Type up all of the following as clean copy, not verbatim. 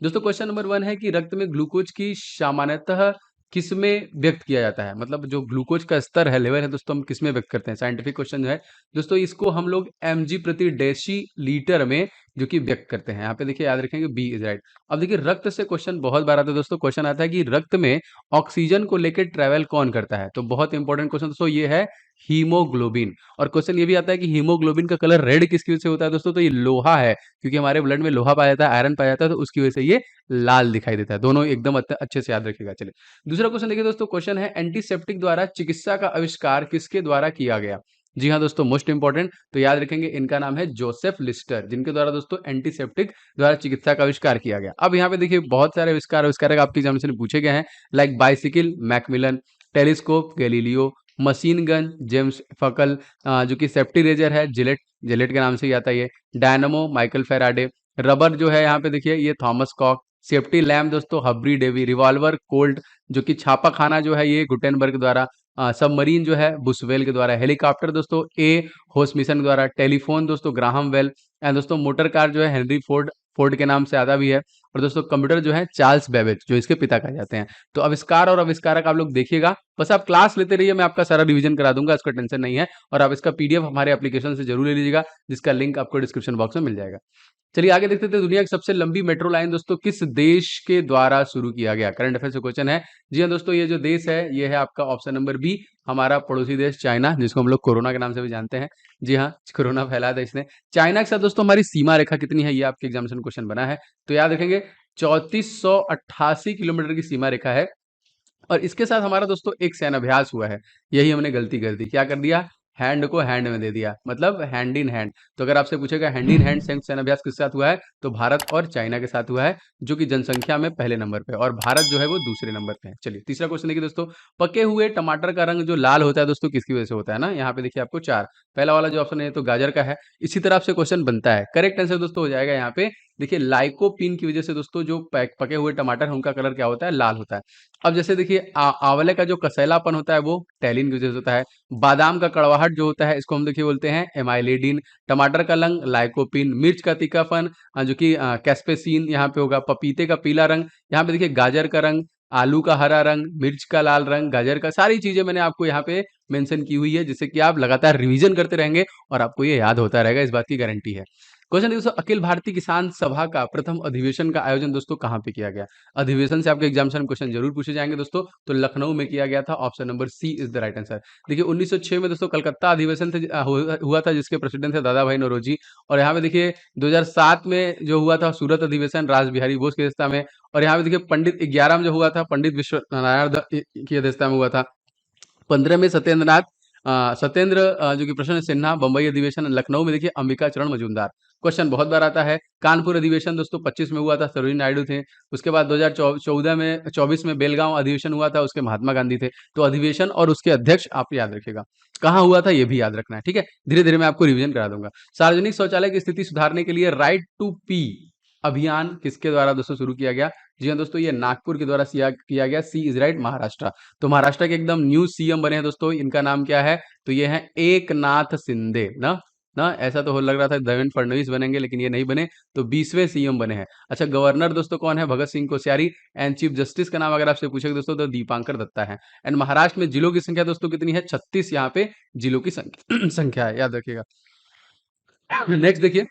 दोस्तों question number 1 है कि रक्त में ग्लूकोज की सामान्यतः किसमें व्यक्त किया जाता है? मतलब जो ग्लूकोज का स्तर है, लेवल है दोस्तों, हम किसमें व्यक्त करते हैं? साइंटिफिक क्वेश्चन जो है दोस्तों, इसको हम लोग एमजी प्रति डेसीलीटर में जो कि व्यक्त करते हैं। यहाँ पे देखिए याद रखेंगे बी इज राइट। अब देखिए रक्त से क्वेश्चन बहुत बार आता है दोस्तों। क्वेश्चन आता है कि रक्त में ऑक्सीजन को लेकर ट्रेवल कौन करता है? तो बहुत इंपॉर्टेंट क्वेश्चन दोस्तों ये है हीमोग्लोबिन। और क्वेश्चन ये भी आता है कि हीमोग्लोबिन का कलर रेड किसकी वजह से होता है दोस्तों? तो ये लोहा है, क्योंकि हमारे ब्लड में लोहा पाया जाता है, आयरन पाया जाता है, तो उसकी वजह से ये लाल दिखाई देता है। दोनों एकदम अच्छे से याद रखिएगा। चलिए दूसरा क्वेश्चन देखिए दोस्तों। क्वेश्चन है एंटीसेप्टिक द्वारा चिकित्सा का आविष्कार किसके द्वारा किया गया? जी हाँ दोस्तों, मोस्ट इंपॉर्टेंट, तो याद रखेंगे इनका नाम है जोसेफ लिस्टर, जिनके द्वारा दोस्तों एंटीसेप्टिक द्वारा चिकित्सा का आविष्कार किया गया। अब यहाँ पे देखिए बहुत सारे आविष्कार आपके एग्जामिनेशन में पूछे गए हैं, like bicycle Macmillan, telescope Galileo, machine gun James Puckle, जो कि सेफ्टी रेजर है जिलेट, जिलेट के नाम से ही आता है ये, डायनामो माइकल फेराडे, रबर जो है यहाँ पे देखिए ये थॉमस कॉक, सेफ्टी लैम्प दोस्तों हब्री डेवी, रिवॉल्वर कोल्ट, जो कि छापा खाना जो है ये गुटेनबर्ग द्वारा, सबमरीन जो है बुशवेल के द्वारा, हेलीकॉप्टर दोस्तों ए होस्मिसन द्वारा, टेलीफोन दोस्तों ग्राहम बेल, एंड दोस्तों मोटर कार जो है हेनरी फोर्ड, फोर्ड के नाम से आता भी है, और दोस्तों कंप्यूटर जो है चार्ल्स बेबेज, जो इसके पिता कहे जाते हैं। तो आविष्कार और आविष्कारक आप लोग देखिएगा, बस आप क्लास लेते रहिए, मैं आपका सारा रिवीजन करा दूंगा, इसका टेंशन नहीं है। और आप इसका पीडीएफ हमारे एप्लीकेशन से जरूर ले लीजिएगा, जिसका लिंक आपको डिस्क्रिप्शन बॉक्स में मिल जाएगा। चलिए आगे देखते थे, दुनिया की सबसे लंबी मेट्रो लाइन दोस्तों किस देश के द्वारा शुरू किया गया? करंट अफेयर से क्वेश्चन है। जी हाँ दोस्तों, ये जो देश है ये है आपका ऑप्शन नंबर बी, हमारा पड़ोसी देश चाइना, जिसको हम लोग कोरोना के नाम से भी जानते हैं। जी हाँ, कोरोना फैलाया था इसने। चाइना के साथ दोस्तों हमारी सीमा रेखा कितनी है, ये आपके एग्जामिनेशन क्वेश्चन बना है, तो याद रखेंगे 3488 किलोमीटर की सीमा रेखा है। और इसके साथ हमारा दोस्तों एक सैन्याभ्यास हुआ है, यही हमने गलती कर दी। क्या कर दिया? हैंड को हैंड में दे दिया, मतलब हैंड इन हैंड। तो अगर आपसे पूछेगा हैंड इन हैंड संयुक्त सैन्याभ्यास किसके साथ हुआ है, तो भारत और चाइना के साथ हुआ है, जो कि जनसंख्या में पहले नंबर पे, और भारत जो है वो दूसरे नंबर पे है। चलिए तीसरा क्वेश्चन देखिए दोस्तों। पके हुए टमाटर का रंग जो लाल होता है दोस्तों किसकी वजह से होता है ना? यहाँ पे देखिए आपको चार, पहला वाला जो ऑप्शन है तो गाजर का है। इसी तरह से क्वेश्चन बनता है, करेक्ट आंसर दोस्तों हो जाएगा यहाँ पे देखिए लाइकोपीन की वजह से दोस्तों, जो पके हुए टमाटर है उनका कलर क्या होता है? लाल होता है। अब जैसे देखिए आंवले का जो कसैलापन होता है वो टैलिन की वजह से होता है। बादाम का कड़वाहट जो होता है इसको हम देखिए बोलते हैं एमाइलेडिन। टमाटर का रंग लाइकोपिन। मिर्च का तीखापन जो कि कैस्पेसिन यहाँ पे होगा। पपीते का पीला रंग, यहाँ पे देखिए गाजर का रंग, आलू का हरा रंग, मिर्च का लाल रंग, गाजर का, सारी चीजें मैंने आपको यहाँ पे मेंशन की हुई है, जिससे कि आप लगातार रिवीजन करते रहेंगे और आपको ये याद होता रहेगा, इस बात की गारंटी है। क्वेश्चन दोस्तों, अखिल भारतीय किसान सभा का प्रथम अधिवेशन का आयोजन दोस्तों कहाँ पे किया गया? अधिवेशन से आपके एग्जामिनेशन क्वेश्चन जरूर पूछे जाएंगे दोस्तों, तो लखनऊ में किया गया था, option number C is the right answer. देखिए 1906 में दोस्तों कलकत्ता अधिवेशन हुआ था, जिसके प्रेसिडेंट थे दादा भाई नौरोजी। और यहाँ पे देखिए 2007 में जो हुआ था सूरत अधिवेशन राज बिहारी बोस की अध्यक्षता में। और यहाँ पे देखिए पंडित 11 में जो हुआ था पंडित विश्व नारायण की अध्यक्षता में हुआ था। 15 में सत्येंद्र जो कि प्रसन्न सिन्हा। बंबई अधिवेशन लखनऊ में देखिए अंबिका चरण मजूमदार। क्वेश्चन बहुत बार आता है। कानपुर अधिवेशन दोस्तों 25 में हुआ था, सरोजिनी नायडू थे। उसके बाद 2014 में 24 में बेलगांव अधिवेशन हुआ था, उसके महात्मा गांधी थे। तो अधिवेशन और उसके अध्यक्ष आप याद रखिएगा, कहाँ हुआ था ये भी याद रखना है, ठीक है। धीरे धीरे मैं आपको रिवीजन करा दूंगा। सार्वजनिक शौचालय की स्थिति सुधारने के लिए राइट टू पी अभियान किसके द्वारा दोस्तों शुरू किया गया? जी हाँ दोस्तों, ये नागपुर के द्वारा किया गया। सी इज राइट, महाराष्ट्र। तो महाराष्ट्र के एकदम न्यू सीएम बने हैं दोस्तों, इनका नाम क्या है? तो ये है एकनाथ शिंदे ना। ना ऐसा तो हो लग रहा था देवेंद्र फडणवीस बनेंगे, लेकिन ये नहीं बने, तो 20वें सीएम बने हैं। अच्छा, गवर्नर दोस्तों कौन है? Bhagat Singh Koshyari. And chief justice का नाम अगर आपसे पूछेगा दोस्तों तो दीपांकर दत्ता है। एंड महाराष्ट्र में जिलों की संख्या दोस्तों कितनी है? 36 यहाँ पे जिलों की संख्या संख्या है, याद रखिएगा। नेक्स्ट देखिए,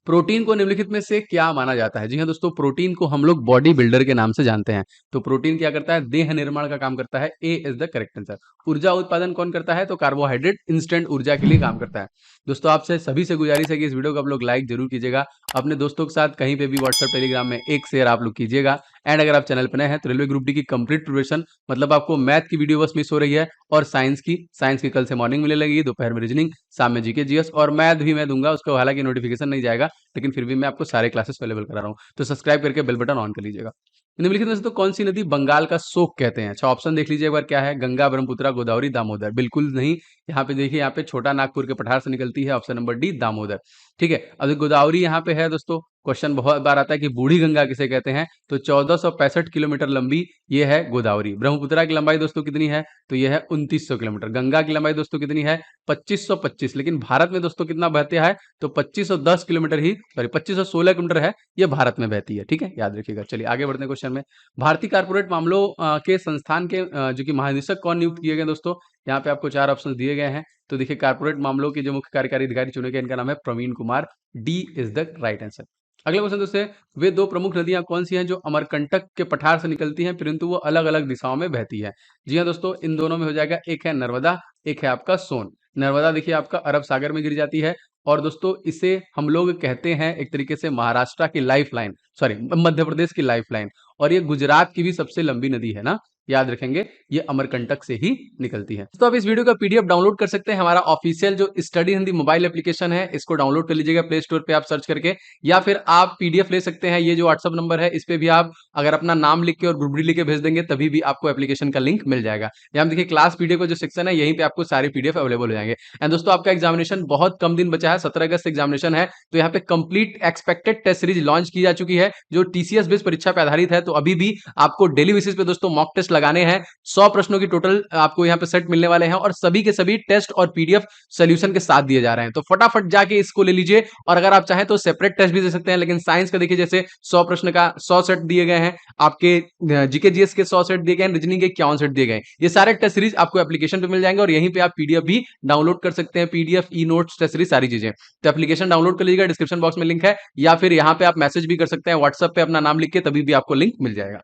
प्रोटीन को निम्नलिखित में से क्या माना जाता है? जी हाँ दोस्तों, प्रोटीन को हम लोग बॉडी बिल्डर के नाम से जानते हैं। तो प्रोटीन क्या करता है? देह निर्माण का काम करता है। ए इज द करेक्ट आंसर। ऊर्जा उत्पादन कौन करता है? तो कार्बोहाइड्रेट इंस्टेंट ऊर्जा के लिए काम करता है। दोस्तों आपसे सभी से गुजारिश है कि इस वीडियो को आप लोग लाइक जरूर कीजिएगा, अपने दोस्तों के साथ कहीं पे भी व्हाट्सएप टेलीग्राम में एक शेयर आप लोग कीजिएगा। एंड अगर आप चैनल पर नए हैं तो रेलवे ग्रुप डी की कंप्लीट प्रिपरेशन, मतलब आपको मैथ की वीडियो बस मिस हो रही है, और साइंस की कल से मॉर्निंग मिलने लगेगी, दोपहर में रीजनिंग, शाम में जीके जीएस, और मैथ भी मैं दूंगा, उसको हालांकि नोटिफिकेशन नहीं जाएगा, लेकिन फिर भी मैं आपको सारे क्लासेस अवेलेबल करा रहा हूँ। तो सब्सक्राइब करके बेल बटन ऑन कर लीजिएगा। निम्नलिखित में से तो कौन सी नदी बंगाल का शोक कहते हैं? अच्छा, ऑप्शन देख लीजिए एक बार क्या है, गंगा, ब्रह्मपुत्र, गोदावरी, दामोदर। बिल्कुल नहीं, यहाँ पे देखिए, यहाँ पे छोटा नागपुर के पठार से निकलती है, ऑप्शन नंबर डी दामोदर। ठीक है, अब गोदावरी यहाँ पे है दोस्तों, क्वेश्चन बहुत बार आता है कि बूढ़ी गंगा किसे कहते हैं, तो 1465 किलोमीटर लंबी ये है गोदावरी। ब्रह्मपुत्र की लंबाई दोस्तों कितनी है, तो ये है 2900 किलोमीटर। गंगा की लंबाई दोस्तों कितनी है, 2525, लेकिन भारत में दोस्तों कितना बहते है, तो 2510 किलोमीटर ही, सॉरी 2516 किलोमीटर है, ये भारत में बहती है। ठीक है, याद रखिएगा। चलिए आगे बढ़ते हैं क्वेश्चन में। भारतीय कारपोरेट मामलों के संस्थान के जो कि महानिदेशक कौन नियुक्त किए गए दोस्तों, यहाँ पे आपको 4 ऑप्शन दिए गए हैं। तो देखिए, कारपोरेट मामलों के जो मुख्य कार्यकारी अधिकारी चुने गए, इनका नाम है Praveen Kumar. D is the right answer. अगला क्वेश्चन दोस्तों, वे दो प्रमुख नदियां कौन सी हैं जो अमरकंटक के पठार से निकलती हैं परंतु वो अलग अलग दिशाओं में बहती है? जी हाँ दोस्तों, इन दोनों में हो जाएगा, एक है नर्मदा, एक है आपका सोन। नर्मदा देखिए आपका अरब सागर में गिर जाती है, और दोस्तों इसे हम लोग कहते हैं एक तरीके से महाराष्ट्र की life line, sorry Madhya Pradesh की लाइफ लाइन, और ये गुजरात की भी सबसे लंबी नदी है ना, याद रखेंगे, ये अमरकंटक से ही निकलती है। तो आप इस वीडियो का पीडीएफ डाउनलोड कर सकते हैं, हमारा ऑफिशियल जो स्टडी हिंदी मोबाइल एप्लीकेशन है, इसको डाउनलोड कर लीजिएगा प्ले स्टोर पे आप सर्च करके, या फिर आप पीडीएफ ले सकते हैं, ये जो व्हाट्सअप नंबर है इस पे भी आप अगर अपना नाम लिख के और ग्रुप डी लिख के भेज देंगे तभी भी आपको एप्लीकेशन का लिंक मिल जाएगा। यहाँ देखिए क्लास पीडीएफ का जो सेक्शन है, यहीं पे आपको सारे पीडीएफ अवेलेबल हो जाएंगे। एंड दोस्तों आपका एग्जामिनेशन बहुत कम दिन बचा है, 17 अगस्त एग्जामिनेशन है, तो यहाँ पे complete expected test series launch की जा चुकी है जो टीसीएस बेस्ड परीक्षा पे आधारित है। तो अभी भी आपको डेली बेसिस पे दोस्तों मॉक टेस्ट लगाने हैं, 100 प्रश्नों की टोटल आपको यहाँ पे सेट मिलने वाले हैं, और सभी के सभी टेस्ट और पीडीएफ सोल्यूशन के साथ दिए जा रहे हैं। तो फटाफट जाके इसको ले लीजिए, और अगर आप चाहें तो सेपरेट टेस्ट भी दे सकते हैं, लेकिन साइंस का देखिए जैसे 100 प्रश्न का 100 सेट दिए गए हैं, आपके जीके जीएस के 100 सेट दिए गए हैं, रीजनिंग के 51 सेट दिए गए हैं। ये सारे टेस्ट सीरीज आपको एप्लीकेशन पे मिल जाएंगे, और यहीं पे आप पीडीएफ भी डाउनलोड कर सकते हैं, PDF e notes test series सारी चीजें। तो एप्लीकेशन डाउनलोड कर लीजिएगा, डिस्क्रिप्शन बॉक्स में लिंक है, या फिर यहाँ पे आप मैसेज भी कर सकते हैं व्हाट्सएप पे अपना नाम लिख के, तभी भी आपको लिंक मिल जाएगा।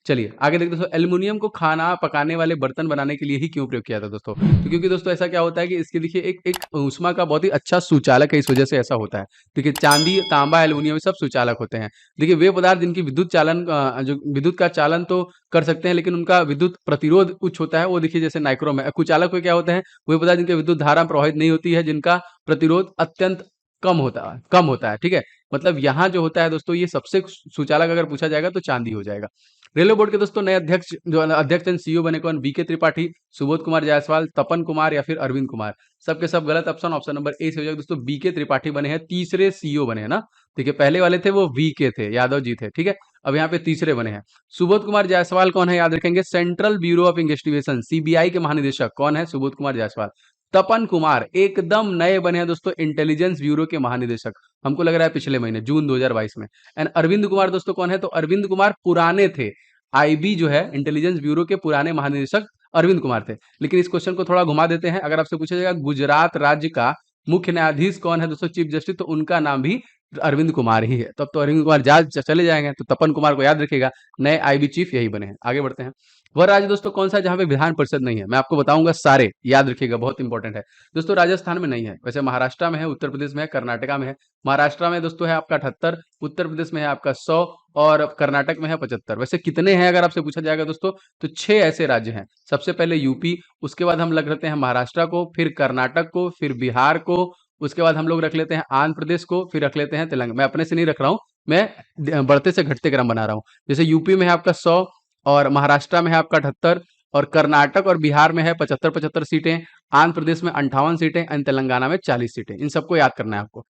चलिए आगे देखते हैं दोस्तों, एल्युमिनियम को खाना पकाने वाले बर्तन बनाने के लिए ही क्यों प्रयोग किया था दोस्तों? तो क्योंकि दोस्तों ऐसा क्या होता है कि इसके देखिए एक एक ऊष्मा का बहुत ही अच्छा सुचालक है, इस वजह से ऐसा होता है। देखिए चांदी, तांबा, एल्युमिनियम सब सुचालक होते हैं। देखिए वे पदार्थ जिनकी विद्युत चालन जो विद्युत का चालन तो कर सकते हैं, लेकिन उनका विद्युत प्रतिरोध उच्च होता है, वो देखिए जैसे नाइक्रोम है। कुचालक में क्या होते हैं, वे पदार्थ जिनके विद्युत धारा प्रवाहित नहीं होती है, जिनका प्रतिरोध अत्यंत कम होता है। ठीक है, मतलब यहाँ जो होता है दोस्तों, ये सबसे सुचालक अगर पूछा जाएगा तो चांदी हो जाएगा। रेलवे बोर्ड के दोस्तों नए अध्यक्ष जो अध्यक्ष एंड सीईओ बने कौन? बीके त्रिपाठी, सुबोध कुमार जायसवाल, तपन कुमार या फिर अरविंद कुमार? सबके सब गलत ऑप्शन, ऑप्शन नंबर ए से हो जाएगा दोस्तों, बीके त्रिपाठी बने हैं, तीसरे सीईओ बने हैं ना। देखिए पहले वाले थे वो वीके थे, यादव जी थे, ठीक है, अब यहाँ पे तीसरे बने हैं। सुबोध कुमार जायसवाल कौन है, याद रखेंगे, central bureau of investigation CBI के महानिदेशक कौन है? सुबोध कुमार जायसवाल। तपन कुमार एकदम नए बने हैं दोस्तों, इंटेलिजेंस ब्यूरो के महानिदेशक, हमको लग रहा है पिछले महीने जून 2022 में। एंड अरविंद कुमार दोस्तों कौन है? तो अरविंद कुमार पुराने थे, आईबी जो है इंटेलिजेंस ब्यूरो के पुराने महानिदेशक अरविंद कुमार थे। लेकिन इस क्वेश्चन को थोड़ा घुमा देते हैं, अगर आपसे पूछा जाएगा गुजरात राज्य का मुख्य न्यायाधीश कौन है दोस्तों, चीफ जस्टिस, तो उनका नाम भी अरविंद कुमार ही है। तो अब तो अरविंद कुमार जा चले जाएंगे, तो तपन कुमार को याद रखिएगा, नए आईबी चीफ यही बने हैं। आगे बढ़ते हैं। वह राज्य दोस्तों कौन सा है जहां पे विधान परिषद नहीं है? मैं आपको बताऊंगा सारे, याद रखिएगा, बहुत इंपॉर्टेंट है दोस्तों। राजस्थान में नहीं है, वैसे महाराष्ट्र में है, उत्तर प्रदेश में है, कर्नाटका में है। महाराष्ट्र में दोस्तों है आपका 78, उत्तर प्रदेश में है आपका 100, और कर्नाटक में है 75। वैसे कितने हैं अगर आपसे पूछा जाएगा दोस्तों, तो 6 ऐसे राज्य हैं। सबसे पहले यूपी, उसके बाद हम रख लेते हैं महाराष्ट्र को, फिर कर्नाटक को, फिर बिहार को, उसके बाद हम लोग रख लेते हैं आंध्र प्रदेश को, फिर रख लेते हैं तेलंगाना। मैं अपने से नहीं रख रहा हूँ, मैं बढ़ते से घटते क्रम बना रहा हूँ। जैसे यूपी में है आपका 100, और महाराष्ट्र में है आपका 78, और कर्नाटक और बिहार में है 75 सीटें, आंध्र प्रदेश में 58 सीटें, एंड तेलंगाना में 40 सीटें। इन सबको याद करना है आपको।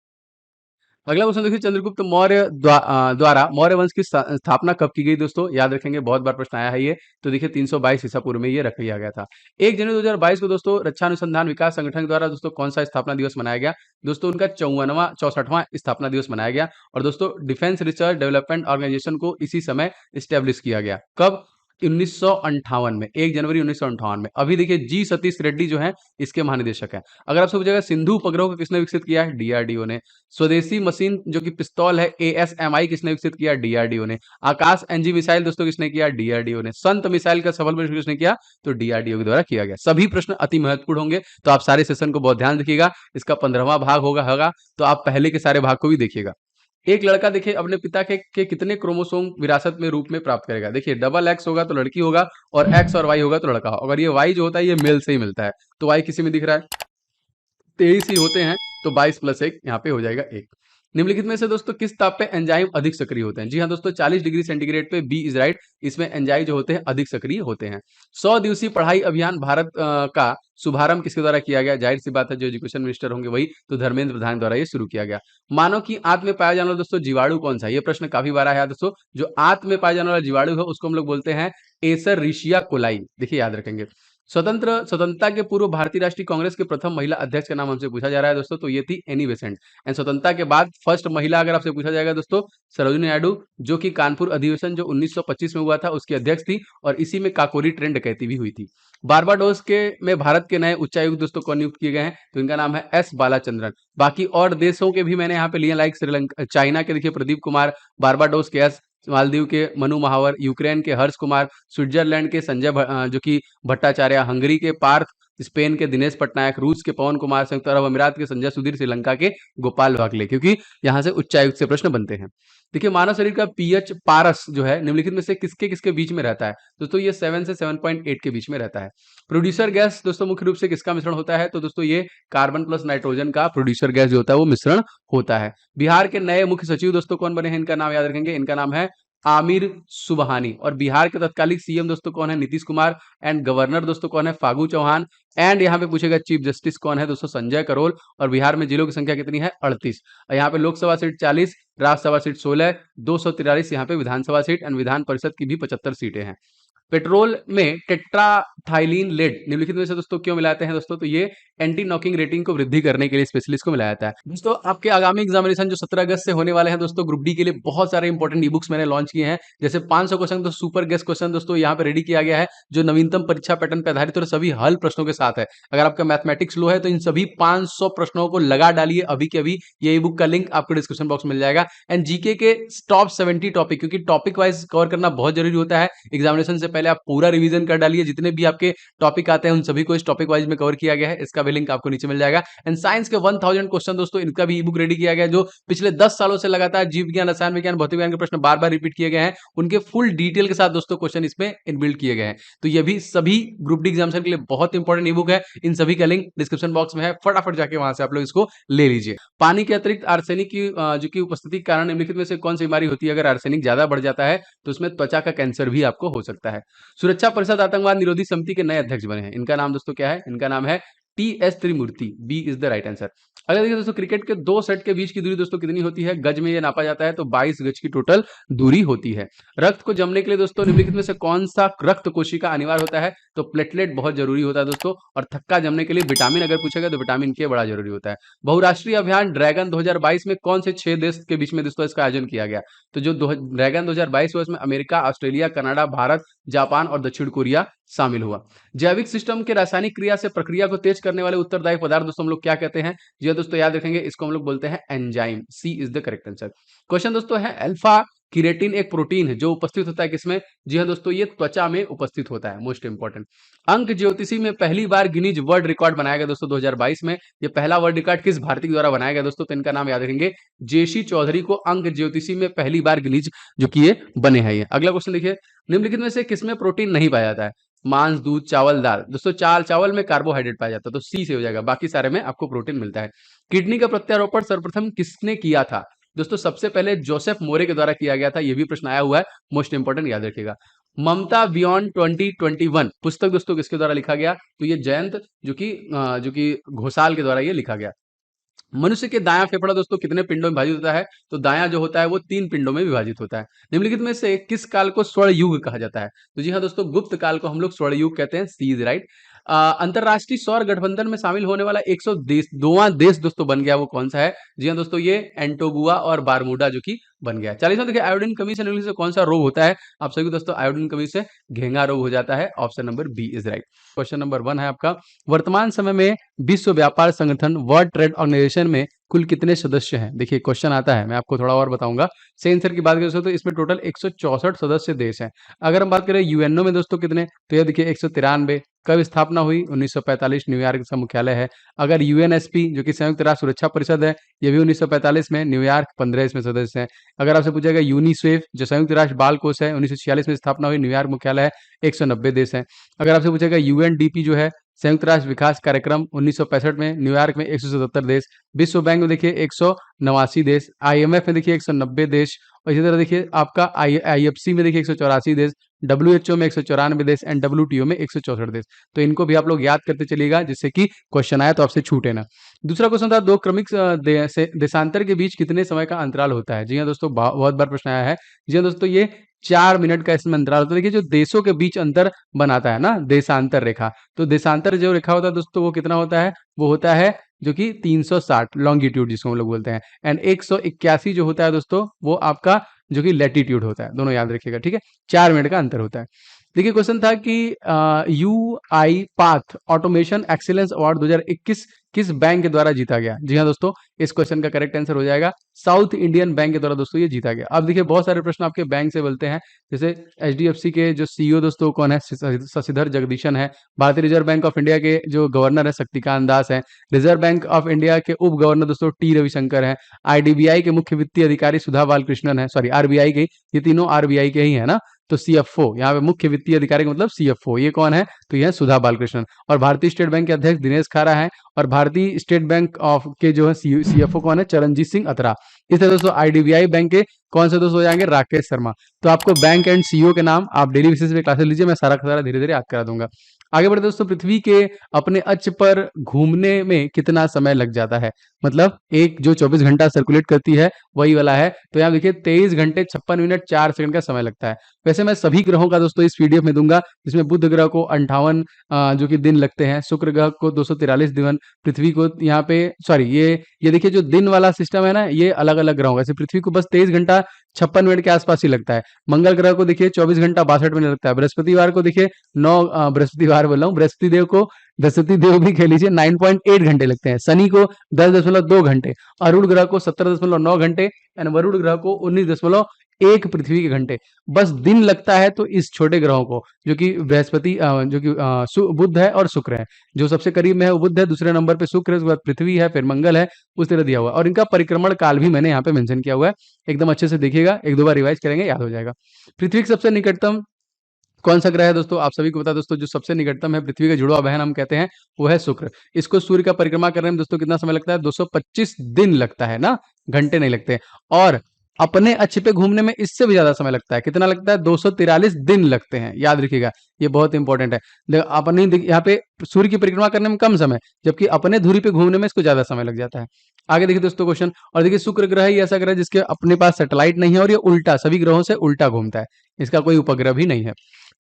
अगला क्वेश्चन देखिए, चंद्रगुप्त मौर्य द्वारा मौर्य वंश की स्थापना कब की गई दोस्तों? याद रखेंगे, बहुत बार प्रश्न आया है ये। तो देखिए 322 ईसा पूर्व में ये रख लिया गया था। 1 जनवरी 2022 को दोस्तों रक्षा अनुसंधान विकास संगठन द्वारा दोस्तों कौन सा स्थापना दिवस मनाया गया? दोस्तों उनका 64वां स्थापना दिवस मनाया गया। और दोस्तों डिफेंस रिसर्च डेवलपमेंट ऑर्गेनाइजेशन को इसी समय स्टेब्लिश किया गया। कब? 1958 में, 1 जनवरी 1958 में। अभी देखिए जी सतीश रेड्डी जो है इसके महानिदेशक हैं। अगर आपसे पूछेगा सिंधु उपग्रह को किसने विकसित किया है? डीआरडीओ ने। स्वदेशी मशीन जो कि पिस्तौल है एएसएमआई किसने विकसित किया? डीआरडीओ ने। आकाश एनजी मिसाइल दोस्तों किसने किया? डीआरडीओ ने। संत मिसाइल का सफल परीक्षण किसने किया? तो डीआरडीओ के द्वारा किया गया। सभी प्रश्न अति महत्वपूर्ण होंगे, तो आप सारे सेशन को बहुत ध्यान रखिएगा। इसका 15वां भाग होगा, तो आप पहले के सारे भाग को भी देखिएगा। एक लड़का देखिए अपने पिता के कितने क्रोमोसोम विरासत में रूप में प्राप्त करेगा? देखिए डबल एक्स होगा तो लड़की होगा, और एक्स और वाई होगा तो लड़का होगा। अगर ये वाई जो होता है ये मेल से ही मिलता है, तो वाई किसी में दिख रहा है? 23 ही होते हैं, तो 22 + 1 यहाँ पे हो जाएगा 1। निम्नलिखित में से दोस्तों किस ताप पे एंजाइम अधिक सक्रिय होते हैं? जी हाँ दोस्तों, 40 डिग्री सेंटीग्रेड पे बी इज राइट। इसमें एंजाइम जो होते हैं अधिक सक्रिय होते हैं। 100 दिवसीय पढ़ाई अभियान भारत का शुभारंभ किसके द्वारा किया गया? जाहिर सी बात है, जो एजुकेशन मिनिस्टर होंगे वही, तो धर्मेंद्र प्रधान द्वारा ये शुरू किया गया। मानव की आंत में पाया जाने वाला दोस्तों जीवाणु कौन सा है? ये प्रश्न काफी बार आया है दोस्तों। जो आंत में पाया जाने वाला जीवाणु है उसको हम लोग बोलते हैं एसररिशिया कोलाई। देखिए याद रखेंगे। स्वतंत्रता के पूर्व भारतीय राष्ट्रीय कांग्रेस के प्रथम महिला अध्यक्ष का नाम हमसे पूछा जा रहा है दोस्तों, तो ये थी एनी बेसेंट। एंड स्वतंत्रता के बाद फर्स्ट महिला अगर आपसे पूछा जाएगा दोस्तों, सरोजिनी नायडू, जो कि कानपुर अधिवेशन जो 1925 में हुआ था उसकी अध्यक्ष थी, और इसी में काकोरी ट्रेन डकैती भी हुई थी। बारबाडोस के में भारत के नए उच्चायुक्त दोस्तों कौन नियुक्त किए गए हैं? तो इनका नाम है एस बालाचंद्रन। बाकी और देशों के भी मैंने यहाँ पे लिए, लाइक श्रीलंका, चाइना के देखिए प्रदीप कुमार, बारबाडोस के एस, मालदीव के मनु महावर, यूक्रेन के हर्ष कुमार, स्विट्जरलैंड के संजय जो कि भट्टाचार्य, हंगरी के पार्थ, स्पेन के दिनेश पटनायक, रूस के पवन कुमार, संयुक्त अरब अमीरात के संजय सुधीर, श्रीलंका के गोपाल वागले, क्योंकि यहाँ से उच्चायुक्त से प्रश्न बनते हैं। देखिए मानव शरीर का पीएच पारस जो है निम्नलिखित में से किसके किसके बीच में रहता है? दोस्तों ये 7 से 7.8 के बीच में रहता है। प्रोड्यूसर गैस दोस्तों मुख्य रूप से किसका मिश्रण होता है? तो दोस्तों ये कार्बन प्लस नाइट्रोजन का प्रोड्यूसर गैस जो होता है वो मिश्रण होता है। बिहार के नए मुख्य सचिव दोस्तों कौन बने हैं? इनका नाम याद रखेंगे, इनका नाम है आमिर सुबहानी। और बिहार के तत्कालीन सीएम दोस्तों कौन है? नीतीश कुमार। एंड गवर्नर दोस्तों कौन है? फागू चौहान। एंड यहाँ पे पूछेगा चीफ जस्टिस कौन है? दोस्तों संजय करोल। और बिहार में जिलों की संख्या कितनी है? 38। और यहाँ पे लोकसभा सीट 40, राज्यसभा सीट 16, 243 यहाँ पे विधानसभा सीट, एंड विधान परिषद की भी 75 सीटें हैं। पेट्रोल में टेट्राथाइलिन लेड निम्नलिखित में से दोस्तों क्यों मिलाते हैं दोस्तों? तो ये एंटी नॉकिंग रेटिंग को वृद्धि करने के लिए स्पेशली इसको मिलाया जाता है। दोस्तों आपके आगामी एग्जामिनेशन जो 17 अगस्त से होने वाले हैं दोस्तों, ग्रुप डी के लिए बहुत सारे इंपॉर्टेंट ई बुक्स मैंने लॉन्च किए हैं। जैसे 500 क्वेश्चन तो सुपर गेस्ट क्वेश्चन दोस्तों यहाँ पे रेडी किया गया है, जो नवीनतम परीक्षा पैटर्न पर आधारित और सभी हल प्रश्नों के साथ है। अगर आपका मैथमेटिक्स लो है तो इन सभी 500 प्रश्नों को लगा डालिए अभी के अभी। ये ई बुक का लिंक आपको डिस्क्रिप्शन बॉक्स में मिल जाएगा। एंड जीके के टॉप 70 टॉपिक, क्योंकि टॉपिक वाइज कवर करना बहुत जरूरी होता है एग्जामिनेशन से पहले, आप पूरा रिवीजन कर डालिए। जितने भी आपके टॉपिक आते हैं उन सभी को इस टॉपिक वाइज में कवर किया गया है, इसका भी लिंक आपको नीचे मिल जाएगा। एंड साइंस के 1000 क्वेश्चन दोस्तों, इनका भी ई बुक रेडी किया गया है, जो पिछले 10 सालों से लगातार जीव विज्ञान, रसायन विज्ञान, भौतिक विज्ञान के प्रश्न बार बार रिपीट किए गए हैं। उनके फुल डिटेल के साथ दोस्तों क्वेश्चन इसमें इनबिल्ट किए गए हैं। तो ये भी सभी ग्रुप डी एग्जामिनेशन के लिए बहुत इंपॉर्टेंट ई बुक है। इन सभी का लिंक डिस्क्रिप्शन बॉक्स में है, फटाफट जाके वहां से आप लोग इसको ले लीजिए। पानी के अतिरिक्त आर्सेनिक की जो की उपस्थिति के कारण निम्नलिखित में से कौन सी बीमारी होती है? अगर आर्सेनिक ज्यादा बढ़ जाता है तो उसमें त्वचा का कैंसर भी आपको हो सकता है। सुरक्षा परिषद आतंकवाद निरोधी समिति के नए अध्यक्ष बने हैं। इनका नाम दोस्तों क्या है? इनका नाम है T S. Trimurti. B is the right answer. अगर देखिए दोस्तों, क्रिकेट के दो सेट के बीच की दूरी दोस्तों कितनी होती है? गज में ये नापा जाता है, तो 22 गज की टोटल दूरी होती है। रक्त को जमने के लिए दोस्तों निम्नलिखित में से कौन सा रक्त कोशिका अनिवार्य होता है? तो प्लेटलेट बहुत जरूरी होता है दोस्तों। और थक्का जमने के लिए विटामिन अगर पूछेगा तो विटामिन के बड़ा जरूरी होता है। बहुराष्ट्रीय अभियान ड्रैगन 2022 में कौन से 6 देश के बीच में दोस्तों इसका आयोजन किया गया? तो जो ड्रैगन 2022 हुआ उसमें America, Australia, Canada, Bharat, Japan और दक्षिण कोरिया शामिल हुआ। जैविक सिस्टम के रासायनिक क्रिया से प्रक्रिया को तेज करने वाले उत्तरदायी पदार्थ दोस्तों हम लोग क्या कहते हैं? जी हाँ दोस्तों, याद रखेंगे, इसको हम लोग बोलते हैं enzyme. C is the correct answer. Question दोस्तों है, अल्फा किरेटिन एक प्रोटीन है जो उपस्थित होता है किसमें? जी हाँ दोस्तों, ये त्वचा में उपस्थित होता है। Most important. अंक ज्योतिषी में पहली बार गिनीज वर्ल्ड रिकॉर्ड बनाया गया दोस्तों 2022 में। ये पहला वर्ल्ड रिकॉर्ड किस भारतीय द्वारा बनाया गया दोस्तों? तो इनका नाम याद रखेंगे, जेसी चौधरी को अंक ज्योतिषी में पहली बार गिनीज जो कि ये बने हैं। ये अगला क्वेश्चन देखिए, निम्नलिखित में से किसमें प्रोटीन नहीं पाया जाता है? मांस, दूध, चावल, दाल। दोस्तों चावल में कार्बोहाइड्रेट पाया जाता है, तो सी से हो जाएगा। बाकी सारे में आपको प्रोटीन मिलता है। किडनी का प्रत्यारोपण सर्वप्रथम किसने किया था? दोस्तों सबसे पहले जोसेफ मोरे के द्वारा किया गया था। ये भी प्रश्न आया हुआ है, मोस्ट इंपोर्टेंट, याद रखिएगा। ममता बियॉन्ड 2021 पुस्तक दोस्तों किसके द्वारा लिखा गया? तो ये जयंत जो कि घोषाल के द्वारा ये लिखा गया। मनुष्य के दायां फेफड़ा दोस्तों कितने पिंडों में विभाजित होता है? तो दायां जो होता है वो 3 पिंडों में विभाजित होता है। निम्नलिखित में से किस काल को स्वर्ण युग कहा जाता है? तो जी हाँ दोस्तों, गुप्त काल को हम लोग स्वर्ण युग कहते हैं। सी इज राइट। अंतरराष्ट्रीय सौर गठबंधन में शामिल होने वाला 102वां देश दोस्तों बन गया, वो कौन सा है? जी हाँ दोस्तों, ये एंटोगुआ और बारमूडा जो कि बन गया। 40वां देखिए, आयोडीन कमी से निम्नलिखित से कौन सा रोग होता है? आप सभी को दोस्तों आयोडीन कमी से घेंगा रोग हो जाता है। Option number B is right. Question number 1 है आपका, वर्तमान समय में विश्व व्यापार संगठन वर्ल्ड ट्रेड ऑर्गेनाइजेशन में कुल कितने सदस्य हैं? देखिए क्वेश्चन आता है, मैं आपको थोड़ा और बताऊंगा। सही आंसर की बात करें तो इसमें टोटल 164 सदस्य देश हैं। अगर हम बात करें यूएनओ में दोस्तों कितने, तो ये देखिए 193, कब स्थापना हुई? 1945, न्यूयॉर्क इसका मुख्यालय है। अगर यूएनएसपी जो कि संयुक्त राष्ट्र सुरक्षा परिषद है, ये भी 1945 में, न्यूयॉर्क 15 इसमें सदस्य हैं। अगर आपसे पूछा गया यूनिसेफ जो संयुक्त राष्ट्र बाल कोष है, 1946 में स्थापना हुई, न्यूयॉर्क मुख्यालय है, 190 देश हैं। अगर आपसे पूछा गया यूएनडीपी जो है संयुक्त राष्ट्र विकास कार्यक्रम, 1965 में, न्यूयॉर्क में 177 देश। विश्व बैंक में देखिए 189 देश, आईएमएफ में देखिए 190 देश, और इसी तरह देखिए आपका आईएफसी में देखिए 184 देश, डब्ल्यूएचओ में 194 देश एंड डब्ल्यूटीओ में 164 देश। तो इनको भी आप लोग याद करते चलिएगा, जिससे कि क्वेश्चन आया तो आपसे छूटे ना। दूसरा क्वेश्चन था, दो क्रमिक देशांतर के बीच कितने समय का अंतराल होता है? जी हाँ दोस्तों, बहुत बार प्रश्न आया है। जी हाँ दोस्तों, ये 4 मिनट का इसमें अंतराल होता है। देखिए जो देशों के बीच अंतर बनाता है ना, देशांतर रेखा, तो देशांतर जो रेखा होता है दोस्तों वो कितना होता है? वो होता है जो कि 360 लॉन्गिट्यूड जिसको हम लोग बोलते हैं, एंड 181 जो होता है दोस्तों वो आपका जो कि लैटिट्यूड होता है। दोनों याद रखिएगा, ठीक है। 4 मिनट का अंतर होता है। देखिए क्वेश्चन था कि UI path automation excellence award 2021 किस बैंक के द्वारा जीता गया? जी हाँ दोस्तों, इस क्वेश्चन का करेक्ट आंसर हो जाएगा साउथ इंडियन बैंक के द्वारा दोस्तों ये जीता गया। अब देखिए बहुत सारे प्रश्न आपके बैंक से बोलते हैं, जैसे एचडीएफसी के जो सीईओ दोस्तों कौन है? शशिधर जगदीशन है। भारतीय रिजर्व बैंक ऑफ इंडिया के जो गवर्नर है शक्तिकांत दास है। रिजर्व बैंक ऑफ इंडिया के उप गवर्नर दोस्तों टी रविशंकर है। आईडीबीआई के मुख्य वित्तीय अधिकारी सुधा बालकृष्णन है, सॉरी आरबीआई के, ये तीनों आरबीआई के ही है ना। तो सीएफओ यहाँ पे मुख्य वित्तीय अधिकारी का मतलब सीएफओ, ये कौन है? तो यह सुधा बालकृष्णन। और भारतीय स्टेट बैंक के अध्यक्ष दिनेश खारा है। और भारतीय स्टेट बैंक ऑफ के जो है सीएफओ कौन है? चरणजीत सिंह अतरा। इस तरह दोस्तों आईडीबीआई बैंक के कौन से दोस्तों हो जाएंगे? राकेश शर्मा। तो आपको बैंक एंड सीईओ के नाम आप डेली बेसिस पे क्लासेस लीजिए, मैं सारा का सारा धीरे धीरे याद करा दूंगा। आगे बढ़ते दोस्तों, पृथ्वी के अपने अक्ष पर घूमने में कितना समय लग जाता है? मतलब एक जो 24 घंटा सर्कुलेट करती है वही वाला है। तो यहाँ देखिए 23 घंटे 56 मिनट 4 सेकंड का समय लगता है। वैसे मैं सभी ग्रहों का दोस्तों इस पीडीएफ में दूंगा, जिसमें बुध ग्रह को 58 जो कि दिन लगते हैं, शुक्र ग्रह को 243 दिन, पृथ्वी को यहाँ पे सॉरी ये देखिए जो दिन वाला सिस्टम है ना, ये अलग अलग ग्रहों का, जैसे पृथ्वी को बस 23 घंटा 56 मिनट के आसपास ही लगता है। मंगल ग्रह को देखिए 24 घंटा 62 मिनट लगता है। बृहस्पतिवार को देखिए बृहस्पतिवार बोल रहा हूँ, बृहस्पति देव भी कह लीजिए 9.8 घंटे लगते हैं। शनि को 10.2 घंटे, अरुण ग्रह को 17.9 घंटे एंड वरुण ग्रह को 19.1 पृथ्वी के घंटे बस दिन लगता है। तो इस छोटे ग्रहों को जो कि बृहस्पति जो कि बुध है और शुक्र है, जो सबसे करीब में है वो बुध है, दूसरे नंबर पे शुक्र है, उसके बाद पृथ्वी है, फिर मंगल है, उस तरह दिया हुआ है। और इनका परिक्रमण काल भी मैंने यहाँ पे मेंशन किया हुआ है, एकदम अच्छे से देखिएगा, एक दो बार रिवाइज करेंगे याद हो जाएगा। पृथ्वी के सबसे निकटतम कौन सा ग्रह है दोस्तों? आप सभी को पता है दोस्तों, जो सबसे निकटतम है पृथ्वी का जुड़वा बहन हम कहते हैं, वो है शुक्र। इसको सूर्य का परिक्रमा करने में दोस्तों कितना समय लगता है? 225 दिन लगता है ना, घंटे नहीं लगते। और अपने अक्ष पे घूमने में इससे भी ज्यादा समय लगता है। कितना लगता है? 243 दिन लगते हैं, याद रखिएगा, ये बहुत इंपॉर्टेंट है। अपने यहाँ पे सूर्य की परिक्रमा करने में कम समय, जबकि अपने धुरी पे घूमने में इसको ज्यादा समय लग जाता है। आगे देखिए दोस्तों क्वेश्चन, और देखिए शुक्र ग्रह ही ऐसा ग्रह जिसके अपने पास सैटेलाइट नहीं है, और ये उल्टा सभी ग्रहों से उल्टा घूमता है, इसका कोई उपग्रह भी नहीं है।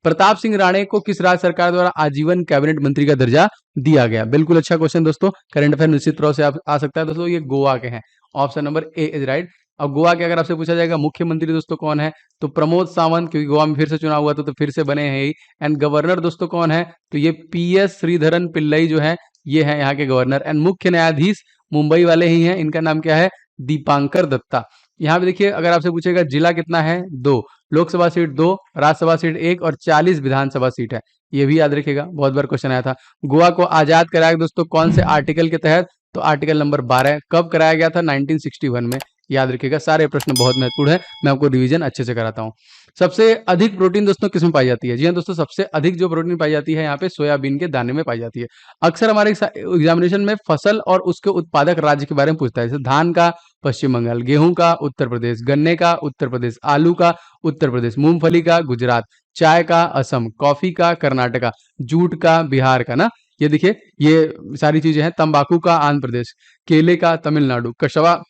प्रताप सिंह राणे को किस राज्य सरकार द्वारा आजीवन कैबिनेट मंत्री का दर्जा दिया गया? बिल्कुल अच्छा क्वेश्चन दोस्तों, करंट अफेयर निश्चित तौर से आ सकता है दोस्तों। ये गोवा के हैं, option number A is right. अब गोवा के अगर आपसे पूछा जाएगा मुख्यमंत्री दोस्तों कौन है, तो प्रमोद सावंत, क्योंकि गोवा में फिर से चुनाव हुआ तो फिर से बने हैं ही। एंड गवर्नर दोस्तों कौन है? तो ये पीएस श्रीधरन पिल्लई जो है, ये है यहाँ के गवर्नर। एंड मुख्य न्यायाधीश मुंबई वाले ही हैं, इनका नाम क्या है? दीपांकर दत्ता। यहाँ पे देखिए अगर आपसे पूछेगा जिला कितना है? 2, लोकसभा सीट 2, राज्यसभा सीट 1 और 40 विधानसभा सीट है, ये भी याद रखिएगा, बहुत बार क्वेश्चन आया था। गोवा को आजाद कराया गया दोस्तों कौन से आर्टिकल के तहत? तो आर्टिकल नंबर 12। कब कराया गया था? 1961 में, याद रखिएगा। सारे प्रश्न बहुत महत्वपूर्ण है, मैं आपको रिवीजन अच्छे से कराता हूँ। सबसे अधिक प्रोटीन दोस्तों किसमें पाई जाती है? जी हाँ दोस्तों, सबसे अधिक जो प्रोटीन पाई जाती है यहाँ पे सोयाबीन के दाने में पाई जाती है। अक्सर हमारे एग्जामिनेशन में फसल और उसके उत्पादक राज्य के बारे में पूछता है, जैसे धान का पश्चिम बंगाल, गेहूं का उत्तर प्रदेश, गन्ने का उत्तर प्रदेश, आलू का उत्तर प्रदेश, मूंगफली का गुजरात, चाय का असम, कॉफी का कर्नाटका, जूट का बिहार का ना, ये देखिए ये सारी चीजें हैं। तंबाकू का आंध्र प्रदेश, केले का तमिलनाडु, कशवा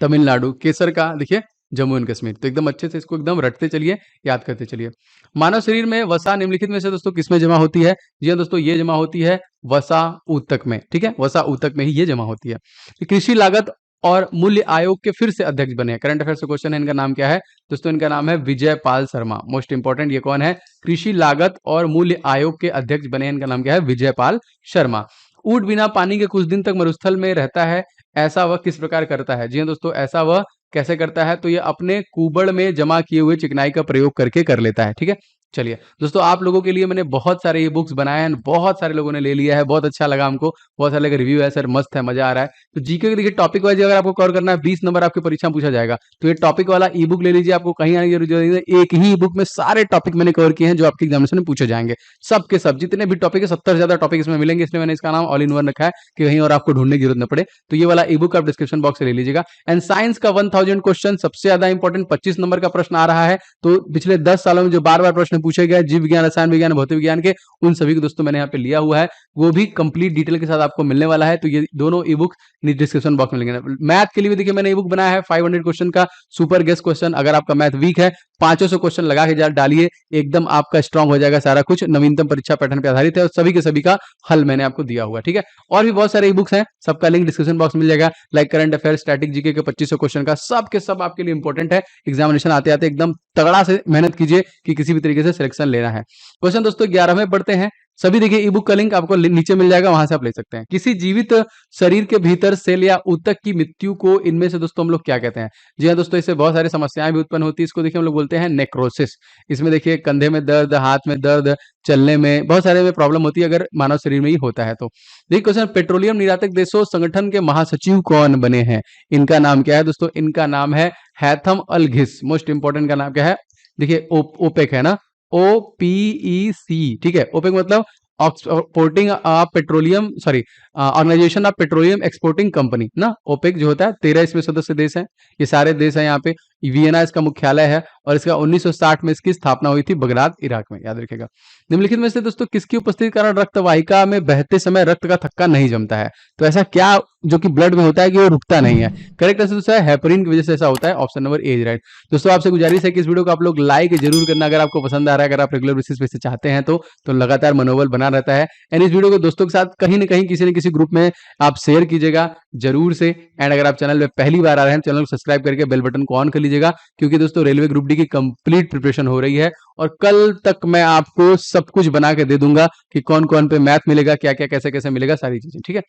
तमिलनाडु, केसर का देखिए जम्मू एंड कश्मीर। तो एकदम अच्छे से इसको एकदम रटते चलिए, याद करते चलिए। मानव शरीर में वसा निम्नलिखित में से दोस्तों किसमें जमा होती है? जी हाँ दोस्तों, ये जमा होती है वसा ऊतक में, ठीक है, वसा ऊतक में ही ये जमा होती है। कृषि लागत और मूल्य आयोग के फिर से अध्यक्ष बने हैं, करंट अफेयर से क्वेश्चन है, इनका नाम क्या है दोस्तों? इनका नाम है विजय पाल शर्मा, मोस्ट इंपॉर्टेंट। ये कौन है? कृषि लागत और मूल्य आयोग के अध्यक्ष बने हैं, इनका नाम क्या है? विजय पाल शर्मा। ऊंट बिना पानी के कुछ दिन तक मरुस्थल में रहता है, ऐसा वह किस प्रकार करता है? जी हाँ दोस्तों, ऐसा वह कैसे करता है? तो ये अपने कुबड़ में जमा किए हुए चिकनाई का प्रयोग करके कर लेता है, ठीक है। चलिए दोस्तों, आप लोगों के लिए मैंने बहुत सारे ई बुक्स बनाए हैं, बहुत सारे लोगों ने ले लिया है, बहुत अच्छा लगा हमको, बहुत सारे का रिव्यू है सर, मस्त है, मजा आ रहा है। तो जीके के देखिए टॉपिक वाइज अगर आपको कवर करना है, 20 नंबर आपकी परीक्षा में पूछा जाएगा, तो ये टॉपिक वाला ई बुक ले लीजिए, आपको कहीं आने की जरूरत नहीं है। एक ही ई बुक में सारे टॉपिक मैंने कवर किए हैं जो आपके एग्जामिनेशन में पूछे जाएंगे, सबके सब जितने भी टॉपिक है, 70 से ज्यादा टॉपिक इसमें मिलेंगे, इसलिए मैंने इसका नाम ऑल इन वन रखा है कि कहीं और आपको ढूंढने की जरूरत न पड़े। तो ये वाला ई बुक आप डिस्क्रिप्शन बॉक्स से ले लीजिएगा। एंड साइंस का 1000 क्वेश्चन सबसे ज्यादा इंपॉर्टेंट 25 नंबर का प्रश्न आ रहा है। तो पिछले 10 सालों में जो बार बार प्रश्न पूछे गए जीव विज्ञान, रसायन विज्ञान, भौतिक विज्ञान के, उन सभी को दोस्तों मैंने यहाँ पे लिया हुआ है, वो भी कंप्लीट डिटेल के साथ आपको मिलने वाला है। तो ये दोनों ई बुक डिस्क्रिप्शन बॉक्स में मिलेंगे। मैथ के लिए भी देखिए मैंने ई बुक बनाया है 500 क्वेश्चन का सुपर गेस्ट क्वेश्चन। अगर आपका मैथ वीक है, 500 क्वेश्चन लगा के डालिए, एकदम आपका स्ट्रांग हो जाएगा सारा कुछ। नवीनतम परीक्षा पैटर्न पे आधारित है और सभी के सभी का हल मैंने आपको दिया हुआ, ठीक है। और भी बहुत सारे ई बुक्स हैं, सबका लिंक डिस्क्रिप्शन बॉक्स में मिल जाएगा। Like current affair, static GK के 2500 क्वेश्चन का, सब के सब आपके लिए इंपॉर्टेंट है। एग्जामिनेशन आते आते एकदम तगड़ा से मेहनत कीजिए कि किसी भी तरीके से सिलेक्शन लेना है। क्वेश्चन दोस्तों 11 में पढ़ते हैं। सभी देखिए ई बुक का लिंक आपको नीचे मिल जाएगा, वहां से आप ले सकते हैं। किसी जीवित शरीर के भीतर सेल या ऊतक की मृत्यु को इनमें से दोस्तों हम लोग क्या कहते हैं? जी हाँ दोस्तों, इससे बहुत सारी समस्याएं भी उत्पन्न होती है। इसको देखिए हम लोग बोलते हैं नेक्रोसिस। इसमें देखिए कंधे में दर्द, हाथ में दर्द, चलने में, बहुत सारे में प्रॉब्लम होती है अगर मानव शरीर में ही होता है तो। देखिए क्वेश्चन, पेट्रोलियम निर्यातक देशों संगठन के महासचिव कौन बने हैं? इनका नाम क्या है दोस्तों? इनका नाम है हैथम अल घिस। मोस्ट इंपॉर्टेंट का नाम क्या है? देखिए ओपेक है ना, OPEC, ठीक है। ओपेक मतलब exporting petroleum, sorry, organization of petroleum exporting company ना। ओपेक जो होता है, 13 इसमें सदस्य देश हैं, ये सारे देश हैं यहाँ पे। वियना इसका मुख्यालय है और इसका 1960 में इसकी स्थापना हुई थी बगदाद, इराक में, याद रखिएगा। निम्नलिखित में से दोस्तों किसकी उपस्थिति के कारण रक्त वाहिका में बहते समय रक्त का थक्का नहीं जमता है? तो ऐसा क्या जो कि ब्लड में होता है कि वो रुकता नहीं है? करेक्ट आंसर दोस्तों है हेपरिन की वजह से ऐसा होता है। Option number A right. दोस्तों आपसे गुजारिश है कि इस वीडियो को आप लोग लाइक जरूर करना अगर आपको पसंद आ रहा है, अगर आप रेगुलर बेसिस पे चाहते हैं तो लगातार मनोबल बना रहता है। एंड इस वीडियो को दोस्तों के साथ कहीं ना कहीं किसी न किसी ग्रुप में आप शेयर कीजिएगा जरूर से। एंड अगर आप चैनल में पहली बार आ रहे हैं, चैनल को सब्सक्राइब करके बेल बटन को ऑन कर लीजिएगा, क्योंकि दोस्तों रेलवे ग्रुप डी की कंप्लीट प्रिपरेशन हो रही है और कल तक मैं आपको सब कुछ बना के दे दूंगा कि कौन कौन पे मैथ मिलेगा, क्या क्या कैसे कैसे मिलेगा, सारी चीजें, ठीक है।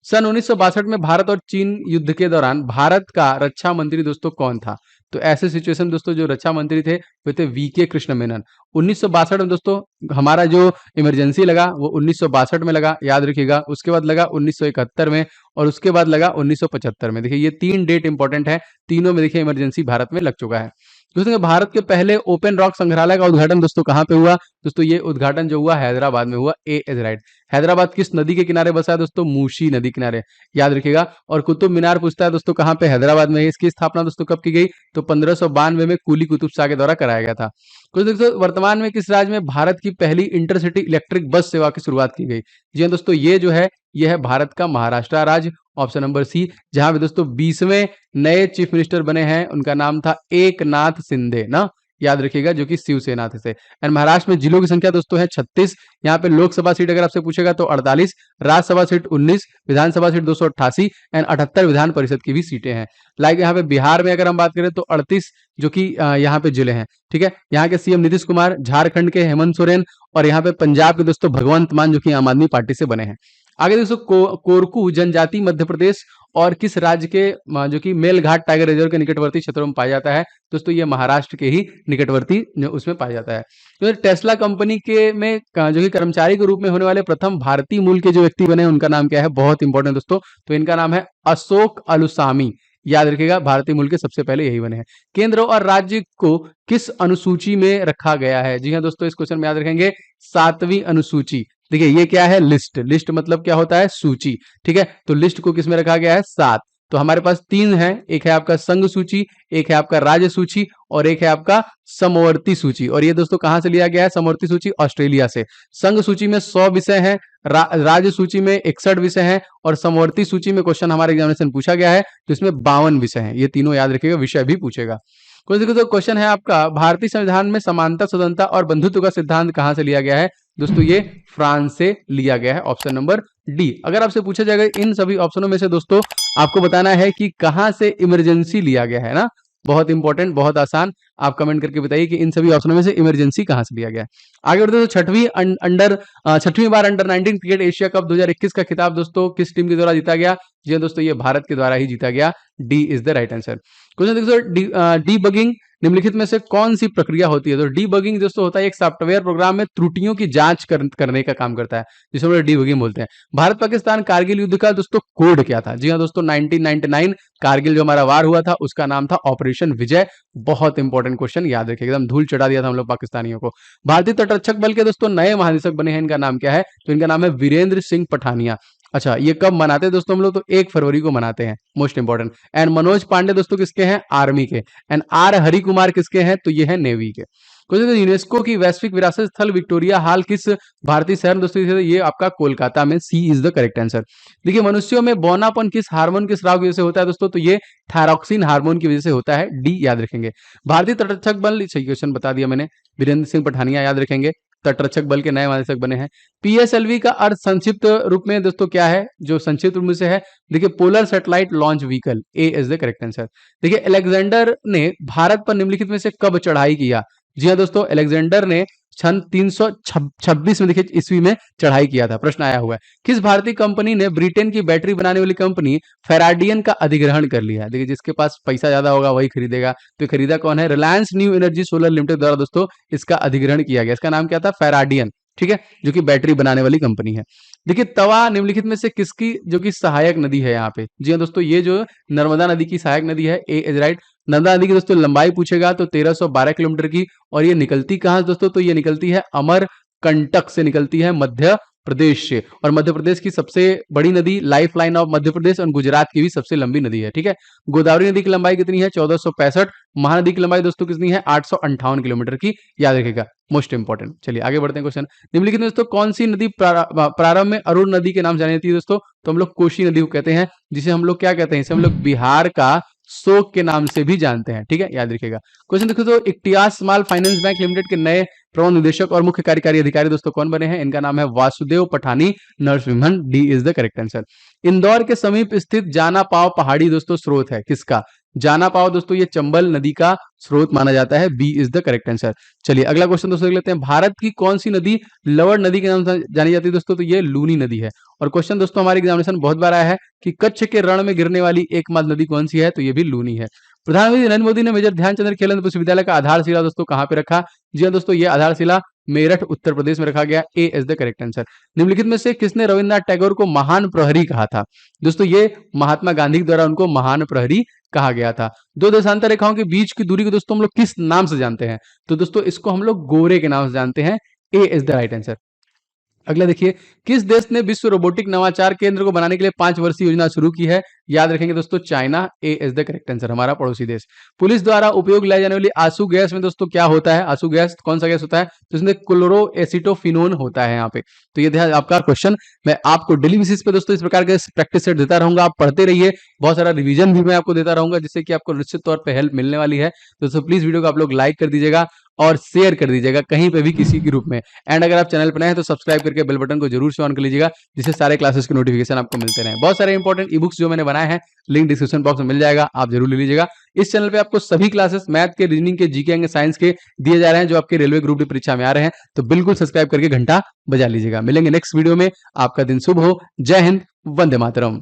सन 1962 में भारत और चीन युद्ध के दौरान भारत का रक्षा मंत्री दोस्तों कौन था? तो ऐसे सिचुएशन दोस्तों जो रक्षा मंत्री थे वो थे VK कृष्ण मेनन। 1962 में दोस्तों हमारा जो इमरजेंसी लगा वो 1962 में लगा, याद रखिएगा। उसके बाद लगा 1971 में और उसके बाद लगा 1975 में। देखिए ये 3 डेट इंपॉर्टेंट है, तीनों में देखिए इमरजेंसी भारत में लग चुका है। दोस्तों भारत के पहले ओपन रॉक संग्रहालय का उद्घाटन दोस्तों कहाँ पे हुआ? दोस्तों ये उद्घाटन जो हुआ हैदराबाद में हुआ। ए इज राइट। हैदराबाद किस नदी के किनारे बसा है दोस्तों? मूसी नदी किनारे, याद रखिएगा। और कुतुब मीनार पूछता है दोस्तों कहाँ पे? हैदराबाद में। इसकी स्थापना दोस्तों कब की गई? तो 1592 में कुली कुतुब शाह के द्वारा कराया गया था। कुछ दोस्तों वर्तमान में किस राज्य में भारत की पहली इंटरसिटी इलेक्ट्रिक बस सेवा की शुरुआत की गई? जी हाँ दोस्तों, ये जो है ये है भारत का महाराष्ट्र राज्य, ऑप्शन नंबर सी, जहां पे दोस्तों 20वें नए चीफ मिनिस्टर बने हैं, उनका नाम था एकनाथ शिंदे ना, याद रखिएगा, जो कि शिवसेना से। एंड महाराष्ट्र में जिलों की संख्या दोस्तों है 36। यहाँ पे लोकसभा सीट अगर आपसे पूछेगा तो 48, Rajya Sabha seat 19, Vidhan Sabha seat 288 and 78 Vidhan Parishad की भी सीटें हैं। लाइक यहाँ पे बिहार में अगर हम बात करें तो 38 जो कि यहाँ पे जिले हैं, ठीक है। यहाँ के सीएम नीतीश कुमार, झारखंड के हेमंत सोरेन और यहाँ पे पंजाब के दोस्तों भगवंत मान जो कि आम आदमी पार्टी से बने हैं। आगे दोस्तों कोरकू जनजाति मध्य प्रदेश और किस राज्य के जो कि मेलघाट टाइगर रिजर्व के निकटवर्ती क्षेत्रों में पाया जाता है? दोस्तों ये महाराष्ट्र के ही निकटवर्ती उसमें पाया जाता है। तो टेस्ला कंपनी के में जो कि कर्मचारी के रूप में होने वाले प्रथम भारतीय मूल के जो व्यक्ति बने उनका नाम क्या है? बहुत इंपॉर्टेंट दोस्तों, तो इनका नाम है अशोक अलुसामी, याद रखिएगा। भारतीय मूल के सबसे पहले यही बने हैं। केंद्र और राज्य को किस अनुसूची में रखा गया है? जी हाँ दोस्तों, इस क्वेश्चन में याद रखेंगे 7वीं अनुसूची। देखिए ये क्या है? लिस्ट। लिस्ट मतलब क्या होता है? सूची, ठीक है। तो लिस्ट को किस में रखा गया है? 7। तो हमारे पास 3 है, एक है आपका संघ सूची, एक है आपका राज्य सूची और एक है आपका समवर्ती सूची। और ये दोस्तों कहां से लिया गया है? समवर्ती सूची ऑस्ट्रेलिया से। संघ सूची में 100 विषय हैं, राज्य सूची में 61 विषय हैं और समवर्ती सूची में क्वेश्चन हमारे एग्जामिनेशन पूछा गया है तो इसमें 52 विषय हैं। ये तीनों याद रखिएगा, विषय भी पूछेगा। तो क्वेश्चन है आपका, भारतीय संविधान में समानता, स्वतंत्रता और बंधुत्व का सिद्धांत कहां से लिया गया है? दोस्तों ये फ्रांस से लिया गया है, ऑप्शन नंबर डी। अगर आपसे पूछा जाएगा इन सभी ऑप्शनों में से दोस्तों आपको बताना है कि कहां से इमरजेंसी लिया गया है ना, बहुत इंपॉर्टेंट, बहुत आसान। आप कमेंट करके बताइए कि इन सभी ऑप्शनों में से इमरजेंसी कहां से लिया गया है। आगे बढ़ते तो छठवीं बार अंडर 19 क्रिकेट एशिया कप 2021 का खिताब दोस्तों किस टीम के द्वारा जीता गया? जी हाँ दोस्तों, ये भारत के द्वारा ही जीता गया। D is the right answer. Question देखो, डीबगिंग निम्नलिखित में से कौन सी प्रक्रिया होती है? तो डीबगिंग दोस्तों होता है एक सॉफ्टवेयर प्रोग्राम में त्रुटियों की जांच करने का काम करता है, जिसे हम लोग डीबगिंग बोलते हैं। भारत पाकिस्तान कारगिल युद्ध का दोस्तों कोड क्या था? जी हाँ दोस्तों, 1999 कारगिल जो हमारा वार हुआ था उसका नाम था ऑपरेशन विजय। बहुत इंपॉर्टेंट क्वेश्चन, याद रखिए, एकदम धूल चढ़ा दिया था हम लोग पाकिस्तानियों को। भारतीय तटरक्षक बल के दोस्तों नए महानिदेशक बने हैं, इनका नाम क्या है? तो इनका नाम है वीरेंद्र सिंह पठानिया। अच्छा, ये कब मनाते हैं दोस्तों हम लोग? तो 1 फरवरी को मनाते हैं, most important. And Manoj Pandey दोस्तों किसके हैं? आर्मी के। एंड आर हरि कुमार किसके हैं? तो ये है नेवी के। क्वेश्चन, यूनेस्को की वैश्विक विरासत स्थल विक्टोरिया हॉल किस भारतीय शहर में दोस्तों? ये आपका कोलकाता में। सी इज द करेक्ट आंसर। देखिए, मनुष्यों में बौनापन किस हार्मोन के स्राव की वजह से होता है दोस्तों? तो ये थायरॉक्सिन हार्मोन की वजह से होता है। डी याद रखेंगे। भारतीय तटरक्षक बल, सही क्वेश्चन बता दिया मैंने, वीरेंद्र सिंह पठानिया याद रखेंगे, तटरक्षक बल के नए महानिदेशक बने हैं। पीएसएलवी का अर्थ संक्षिप्त रूप में दोस्तों क्या है? जो संक्षिप्त रूप में से है, देखिए, polar satellite launch vehicle. A is the correct answer. देखिए, अलेक्जेंडर ने भारत पर निम्नलिखित में से कब चढ़ाई किया? जी हाँ दोस्तों, अलेक्जेंडर ने सन 326 में देखिए ईस्वी में चढ़ाई किया था। प्रश्न आया हुआ है, किस भारतीय कंपनी ने ब्रिटेन की बैटरी बनाने वाली कंपनी फेराडियन का अधिग्रहण कर लिया है? देखिए, जिसके पास पैसा ज्यादा होगा वही खरीदेगा, तो खरीदा कौन है? Reliance new energy solar limited द्वारा दोस्तों इसका अधिग्रहण किया गया। इसका नाम क्या था? फेराडियन, ठीक है, जो कि बैटरी बनाने वाली कंपनी है। देखिए, तवा निम्नलिखित में से किसकी जो कि सहायक नदी है यहाँ पे? जी हाँ दोस्तों, ये जो नर्मदा नदी की सहायक नदी है। ए इज राइट। नर्मदा नदी की दोस्तों लंबाई पूछेगा तो 1312 किलोमीटर की, और ये निकलती कहां से दोस्तों? तो ये निकलती है अमरकंटक से, निकलती है मध्य प्रदेश से। और मध्य प्रदेश की सबसे बड़ी नदी, life line of Madhya Pradesh, और गुजरात की भी सबसे लंबी नदी है, ठीक है। गोदावरी नदी की लंबाई कितनी है? 1465। महानदी की लंबाई दोस्तों कितनी है? 858 किलोमीटर की, याद रखिएगा, मोस्ट इंपॉर्टेंट। चलिए आगे बढ़ते हैं क्वेश्चन। निम्नलिखित में दोस्तों कौन सी नदी प्रारंभ में अरुण नदी के नाम जानी जाती है दोस्तों? तो हम लोग कोशी नदी को कहते हैं, जिसे हम लोग क्या कहते हैं? इसे हम लोग बिहार का शोक के नाम से भी जानते हैं, ठीक है, याद रखिएगा। क्वेश्चन देखो, तो इक्तियास स्मॉल फाइनेंस बैंक लिमिटेड के नए प्रबंध निदेशक और मुख्य कार्यकारी अधिकारी दोस्तों कौन बने हैं? इनका नाम है Vasudev Pathani Narasimhan. D is the correct answer. Indore के समीप स्थित जाना पाव पहाड़ी दोस्तों स्रोत है किसका? जाना पाव दोस्तों ये चंबल नदी का स्रोत माना जाता है। B is the correct answer. चलिए अगला क्वेश्चन दोस्तों देख लेते हैं। भारत की कौन सी नदी लवण नदी के नाम से जानी जाती है दोस्तों? तो ये लूनी नदी है। और क्वेश्चन दोस्तों हमारे एग्जामिनेशन बहुत बार आया है कि कच्छ के रण में गिरने वाली एकमात्र नदी कौन सी है? तो ये भी लूनी है। प्रधानमंत्री नरेंद्र मोदी ने मेजर ध्यानचंद्र खेल विश्वविद्यालय का आधारशिला दोस्तों कहां पे रखा? जी हाँ दोस्तों, ये आधारशिला मेरठ उत्तर प्रदेश में रखा गया। ए इज द करेक्ट आंसर। निम्नलिखित में से किसने रविन्द्रनाथ टैगोर को महान प्रहरी कहा था? दोस्तों ये महात्मा गांधी द्वारा उनको महान प्रहरी कहा गया था। दो देशांतर रेखाओं के बीच की दूरी को दोस्तों हम लोग किस नाम से जानते हैं? तो दोस्तों इसको हम लोग गोरे के नाम से जानते हैं। ए इज द राइट आंसर। अगला देखिए, किस देश ने विश्व रोबोटिक नवाचार केंद्र को बनाने के लिए 5 वर्षीय योजना शुरू की है? याद रखेंगे दोस्तों, China. A is the correct answer, हमारा पड़ोसी देश। पुलिस द्वारा उपयोग लाई जाने वाली आंसू गैस में दोस्तों क्या होता है? आंसू गैस कौन सा गैस होता है? तो इसमें क्लोरोएसिटोफिनोन होता है यहाँ पे। तो ये था आपका क्वेश्चन। मैं आपको डेली बेसिस पे दोस्तों इस प्रकार के प्रैक्टिस सेट देता रहूंगा, आप पढ़ते रहिए। बहुत सारा रिवीजन भी मैं आपको देता रहूंगा, जिससे कि आपको निश्चित तौर पर हेल्प मिलने वाली है। दोस्तों प्लीज वीडियो को आप लोग लाइक कर दीजिएगा और शेयर कर दीजिएगा कहीं पे भी किसी के रूप में। एंड अगर आप चैनल पर नए हैं तो सब्सक्राइब करके बेल बटन को जरूर से ऑन कर लीजिएगा, जिससे सारे क्लासेस के नोटिफिकेशन आपको मिलते रहे। बहुत सारे इंपॉर्टेंट ई बुक्स जो मैंने बनाए हैं, लिंक डिस्क्रिप्शन बॉक्स में मिल जाएगा, आप जरूर ले लीजिएगा। इस चैनल पे आपको सभी क्लासेस मैथ के, रीजनिंग के, जीके एंड साइंस के दिए जा रहे हैं, जो आपके रेलवे ग्रुप डी परीक्षा में आ रहे हैं। तो बिल्कुल सब्सक्राइब करके घंटा बजा लीजिएगा। मिलेंगे नेक्स्ट वीडियो में। आपका दिन शुभ हो। जय हिंद, वंदे मातरम।